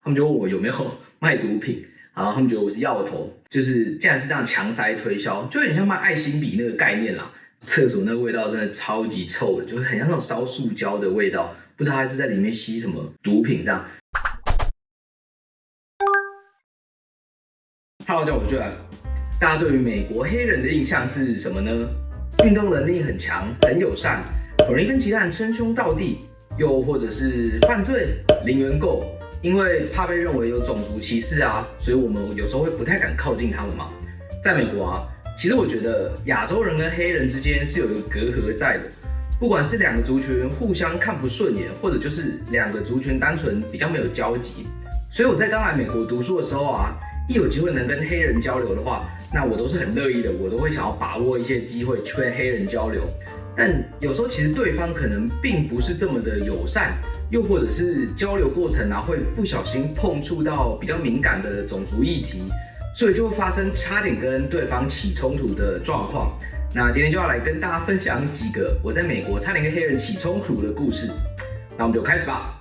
他们就问我有没有卖毒品，然后他们觉得我是药头，就是竟然是这样强塞推销，就有点像卖爱心笔那个概念啦。厕所那个味道真的超级臭的，就是很像那种烧塑胶的味道，不知道他是在里面吸什么毒品这样。Hello， 大家好，我是 Jeff。大家对于美国黑人的印象是什么呢？运动能力很强，很友善，很容易跟其他人称兄道弟，又或者是犯罪、零元购，因为怕被认为有种族歧视啊，所以我们有时候会不太敢靠近他们嘛。在美国啊，其实我觉得亚洲人跟黑人之间是有一个隔阂在的，不管是两个族群互相看不顺眼，或者就是两个族群单纯比较没有交集。所以我在刚来美国读书的时候啊，一有机会能跟黑人交流的话，那我都是很乐意的，我都会想要把握一些机会去跟黑人交流。但有时候其实对方可能并不是这么的友善，又或者是交流过程啊会不小心碰触到比较敏感的种族议题，所以就会发生差点跟对方起冲突的状况。那今天就要来跟大家分享几个我在美国差点跟黑人起冲突的故事。那我们就开始吧。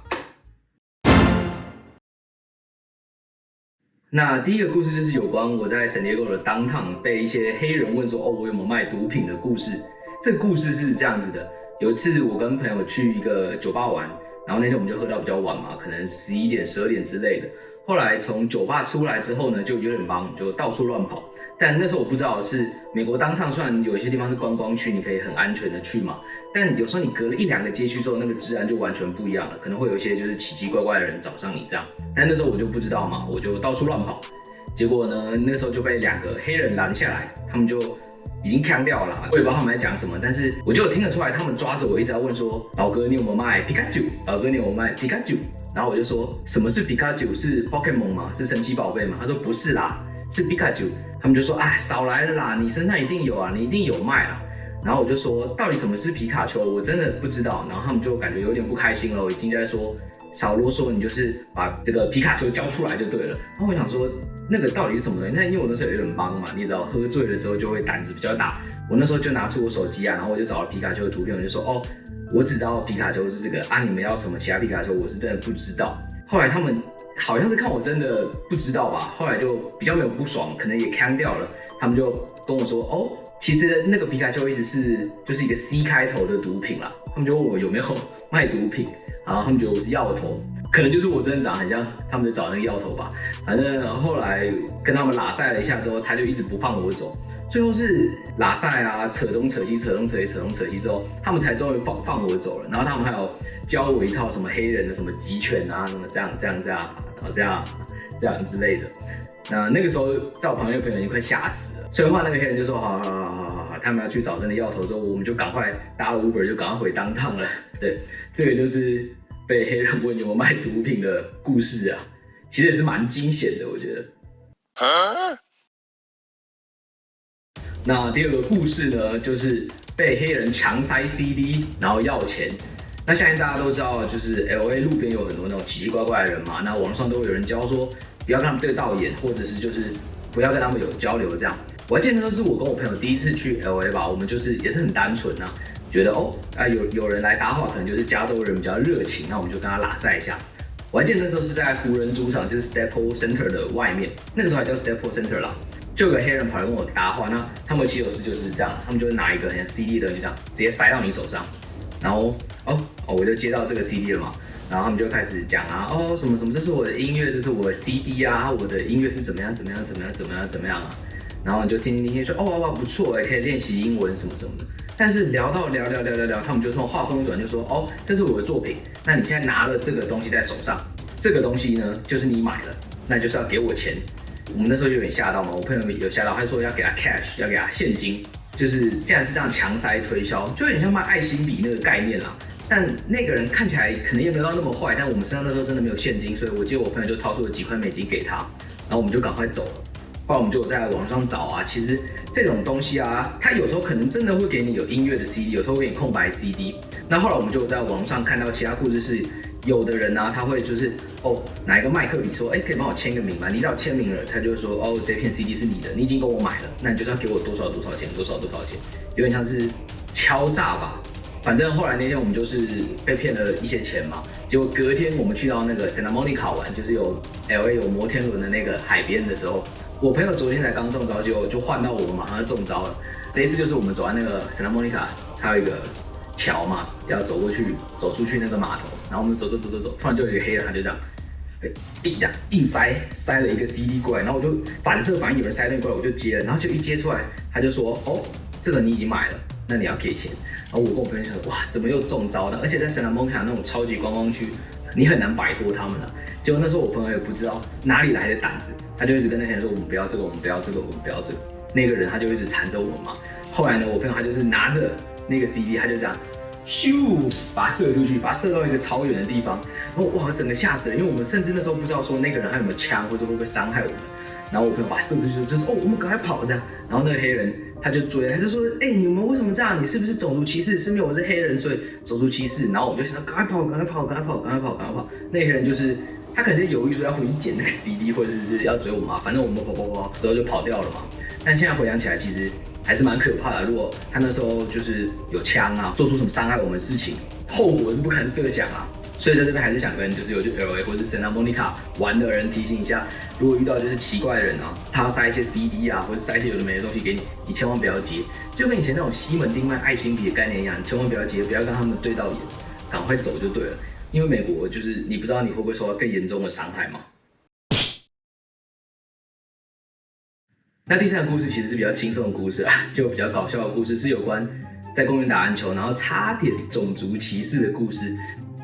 那第一个故事就是有关我在San Diego的 downtown 被一些黑人问说，我有没有卖毒品的故事。这个故事是这样子的，有一次我跟朋友去一个酒吧玩，然后那天我们就喝到比较晚嘛，可能11点、12点之类的。后来从酒吧出来之后呢，就有点忙，就到处乱跑。但那时候我不知道的是，美国downtown虽然有一些地方是观光区，你可以很安全的去嘛，但有时候你隔了1、2个街区之后，那个治安就完全不一样了，可能会有一些就是奇奇怪怪的人找上你这样。但那时候我就不知道嘛，我就到处乱跑。结果呢，那时候就被2个黑人拦下来，他们就已经呛掉了啦，我也不知道他们在讲什么，但是我就有听得出来，他们抓着我一直在问说，老哥你有没有卖皮卡丘？老哥你有没有卖皮卡丘？然后我就说，什么是皮卡丘？是 Pokemon 吗？是神奇宝贝吗？他说不是啦，是皮卡丘。他们就说，少来了啦，你身上一定有啊，你一定有卖啦。然后我就说，到底什么是皮卡丘？我真的不知道。然后他们就感觉有点不开心了，已经在说少啰嗦，你就是把这个皮卡丘交出来就对了。然后我想说，那个到底是什么东西？那因为我那时候有点忙嘛，你知道，喝醉了之后就会胆子比较大。我那时候就拿出我手机啊，然后我就找了皮卡丘的图片，我就说，我只知道皮卡丘是这个啊，你们要什么其他皮卡丘，我是真的不知道。后来他们好像是看我真的不知道吧，后来就比较没有不爽，可能也呛掉了。他们就跟我说，其实那个皮卡丘一直是就是一个 C 开头的毒品啦。他们就问我有没有卖毒品，然后他们觉得我是药头，可能就是我真的长得很像他们在找那个药头吧。反正后来跟他们拉赛了一下之后，他就一直不放我走。最后是拉赛啊，扯东扯西，扯东扯西，扯东扯西之后，他们才终于放我走了。然后他们还有教我一套什么黑人的什么击拳啊，什么这样，然后这样之类的。那个时候在我旁边的朋友已经快吓死了，所以后来那个黑人就说好，他们要去找真的药头之后，我们就赶快搭了 Uber 就赶快回downtown了。对，这个就是被黑人问有没有卖毒品的故事啊，其实也是蛮惊险的，我觉得。那第二个故事呢，就是被黑人强塞 CD， 然后要钱。那相信大家都知道，就是 LA 路边有很多那种奇奇怪怪的人嘛，那网上都会有人教说，不要跟他们对到眼，或者是就是不要跟他们有交流这样。我还记得那时候是我跟我朋友第一次去 LA 吧，我们就是也是很单纯啊，觉得有人来搭话，可能就是加州人比较热情，那我们就跟他拉赛一下。我还记得那时候是在湖人主场，就是 Staples Center 的外面，那个时候还叫 Staples Center 啦。就有个黑人跑来跟我搭话，那他们起手式就是这样，他们就会拿一个很像 CD 的就这样直接塞到你手上，然后我就接到这个 CD 了嘛，然后他们就开始讲啊，什么，这是我的音乐，这是我的 CD 啊，我的音乐是怎么样啊，然后你就听说哇不错可以练习英文什么什么的。但是聊，他们就从话锋一转就说这是我的作品，那你现在拿了这个东西在手上，这个东西呢就是你买了，那就是要给我钱。我们那时候就有点吓到嘛，我朋友有吓到，他说要给他 cash， 要给他现金，就是竟然是这样强塞推销，就有点像卖爱心笔那个概念啦。但那个人看起来可能也没有到那么坏，但我们身上那时候真的没有现金，所以我记得我朋友就掏出了几块美金给他，然后我们就赶快走了。后来我们就在网上找啊，其实这种东西啊，它有时候可能真的会给你有音乐的 CD， 有时候会给你空白 CD。那后来我们就在网上看到其他故事是，有的人啊，他会就是拿一个麦克笔说，可以帮我签个名吗？你只要签名了，他就说这片 CD 是你的，你已经跟我买了，那你就是要给我多少钱，有点像是敲诈吧。反正后来那天我们就是被骗了一些钱嘛，结果隔天我们去到那个 Santa Monica 玩，就是有 LA 有摩天轮的那个海边的时候，我朋友昨天才刚中招，就换到我们马上就中招了。这一次就是我们走在那个 Santa Monica， 还有一个桥嘛，要走过去，走出去那个码头，然后我们走，突然就有一个黑人，他就这样。这样硬塞了一个 CD 过来，然后我就反射反应有人塞那个过来，我就接了，然后就一接出来，他就说：“哦，这个你已经买了，那你要给钱。”然后我跟我朋友就说：“哇，怎么又中招呢？而且在 Santa Monica 那种超级观光区，你很难摆脱他们了。”结果那时候我朋友也不知道哪里来的胆子，他就一直跟那些人说：“我们不要这个，我们不要这个，我们不要这个。”那个人他就一直缠着我们嘛。后来呢，我朋友他就是拿着那个 CD， 他就这样。咻，把它射出去，把它射到一个超远的地方，然后哇，整个吓死了，因为我们甚至那时候不知道说那个人还有没有枪，或者会不会伤害我们。然后我朋友把它射出去，就说：“哦，我们赶快跑这样。”然后那个黑人他就追，他就说：“哎，你们为什么这样？你是不是种族歧视？是因为我是黑人，所以种族歧视？”然后我们就想：“赶快跑，赶快跑，赶快跑，赶快跑，赶快跑！”那个黑人就是他可能就犹豫说要回去捡那个 CD， 或者是要追我们嘛，反正我们跑，之后就跑掉了嘛。但现在回想起来，其实还是蛮可怕的。如果他那时候就是有枪啊，做出什么伤害我们的事情，后果是不堪设想啊。所以在这边还是想跟就是有去 LA 或者是 Santa Monica 玩的人提醒一下，如果遇到就是奇怪的人啊，他要塞一些 CD 啊，或者塞一些有的没的东西给你，你千万不要接，就跟以前那种西门町卖爱心笔的概念一样，你千万不要接，不要跟他们对到眼，赶快走就对了。因为美国就是你不知道你会不会受到更严重的伤害嘛。那第三个故事其实是比较轻松的故事啊，就比较搞笑的故事，是有关在公园打篮球，然后差点种族歧视的故事。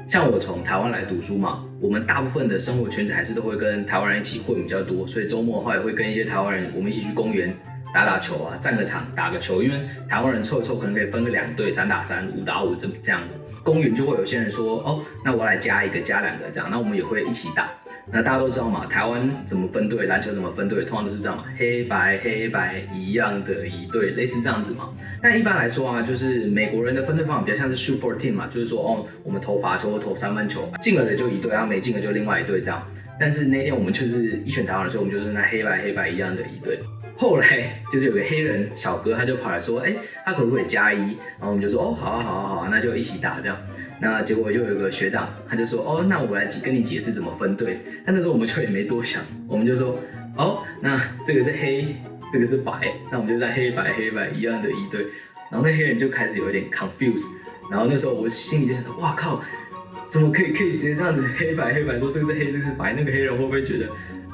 像我从台湾来读书嘛，我们大部分的生活圈子还是都会跟台湾人一起混比较多，所以周末的话也会跟一些台湾人，我们一起去公园打打球啊，占个场打个球，因为台湾人凑一凑可能可以分个2队，3打3、5打5这样子。公园就会有些人说，哦，那我来加1个、加2个这样，那我们也会一起打。那大家都知道嘛，台湾怎么分队，篮球怎么分队，通常都是这样嘛，黑白一样的一队，类似这样子嘛。但一般来说啊，就是美国人的分队方法比较像是 shoot for team 嘛，就是说哦，我们投罚球或投3分球，进了的就1队，然后没进的就另外1队这样。但是那天我们就是一群台湾人，所以我们就是那黑白一样的一队。后来就是有个黑人小哥，他就跑来说，他可不可以加1？然后我们就说，哦，好啊，那就一起打这样。那结果就有一个学长，他就说，哦，那我来跟你解释怎么分队。但那时候我们就也没多想，我们就说，哦，那这个是黑，这个是白，那我们就在黑白一样的一队。然后那黑人就开始有一点 confused， 然后那时候我心里就想说，哇靠，怎么可以直接这样子黑白说这个是黑，这个是白？那个黑人会不会觉得，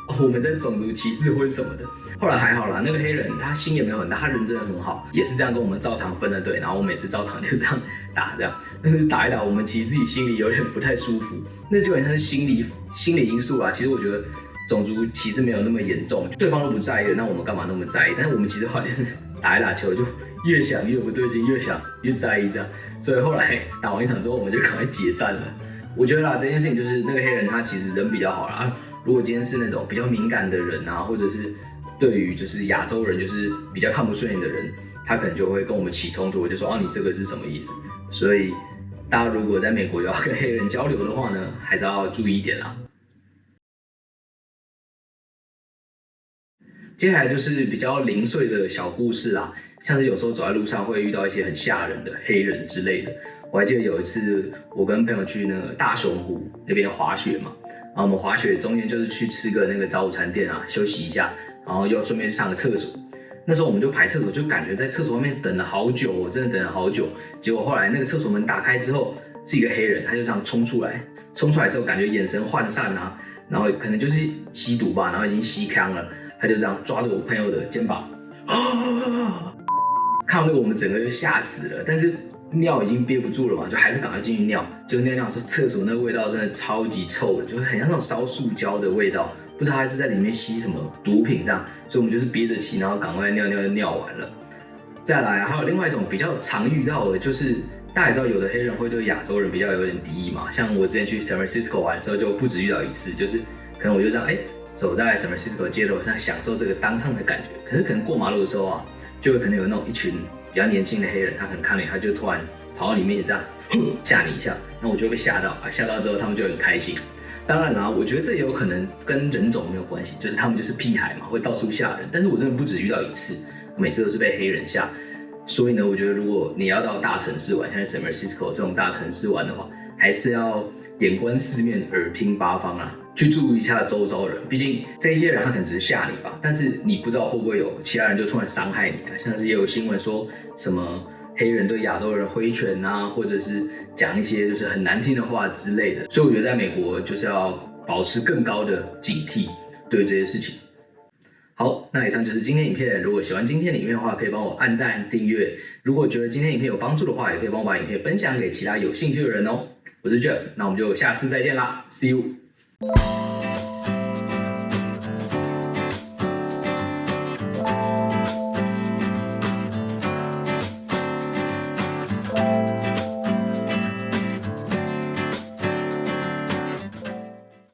哦，我们在种族歧视或者什么的？后来还好啦，那个黑人他心也没有很大，他人真的很好，也是这样跟我们照常分了队，然后我每次照常就这样打这样，但是打一打，我们其实自己心里有点不太舒服，那就很像是心理因素啦。其实我觉得种族歧视没有那么严重，对方都不在意了，那我们干嘛那么在意？但是我们其实后来就是打一打球就越想越不对劲，越想越在意这样，所以后来打完1场之后，我们就赶快解散了。我觉得啦，这件事情就是那个黑人他其实人比较好啦，如果今天是那种比较敏感的人啊，或者是对于就是亚洲人就是比较看不顺眼的人，他可能就会跟我们起冲突，就说，哦，你这个是什么意思？所以大家如果在美国要跟黑人交流的话呢，还是要注意一点啦。接下来就是比较零碎的小故事啦，像是有时候走在路上会遇到一些很吓人的黑人之类的。我还记得有一次，我跟朋友去那个大熊湖那边滑雪嘛，然后我们滑雪中间就是去吃个那个早午餐店啊，休息一下，然后又顺便去上个厕所。那时候我们就排厕所，就感觉在厕所外面等了好久，我真的等了好久。结果后来那个厕所门打开之后，是一个黑人，他就这样冲出来之后感觉眼神涣散啊，然后可能就是吸毒吧，然后已经吸康了，他就这样抓着我朋友的肩膀，看到那个我们整个就吓死了，但是尿已经憋不住了嘛，就还是赶快进去尿。结果尿的时候，厕所那个味道真的超级臭的，就是很像那种烧塑胶的味道，不知道他是在里面吸什么毒品这样，所以我们就是憋着气，然后赶快尿完了。再来还有另外一种比较常遇到的，就是大家也知道有的黑人会对亚洲人比较有点敌意嘛，像我之前去 San Francisco 玩的时候就不止遇到一次，就是可能我就这样走在 San Francisco 街头上享受这个downtown的感觉，可能过马路的时候啊，就会可能有那种一群比较年轻的黑人，他可能看了你，他就突然跑到你面前这样吓你一下，那我就会被吓到啊，吓到之后他们就很开心。当然啦，我觉得这也有可能跟人种没有关系，就是他们就是屁孩嘛，会到处吓人。但是我真的不止遇到一次，每次都是被黑人吓。所以呢，我觉得如果你要到大城市玩，像 San Francisco 这种大城市玩的话，还是要眼观四面，耳听八方啊，去注意一下周遭人。毕竟这些人他可能只是吓你吧，但是你不知道会不会有其他人就突然伤害你啊。像是也有新闻说什么黑人对亚洲人挥拳啊，或者是讲一些就是很难听的话之类的。所以我觉得在美国就是要保持更高的警惕，对这些事情。好，那以上就是今天影片。如果喜欢今天的影片的话，可以帮我按赞、订阅。如果觉得今天影片有帮助的话，也可以帮我把影片分享给其他有兴趣的人哦。我是 Jeff，那我们就下次再见啦，See you。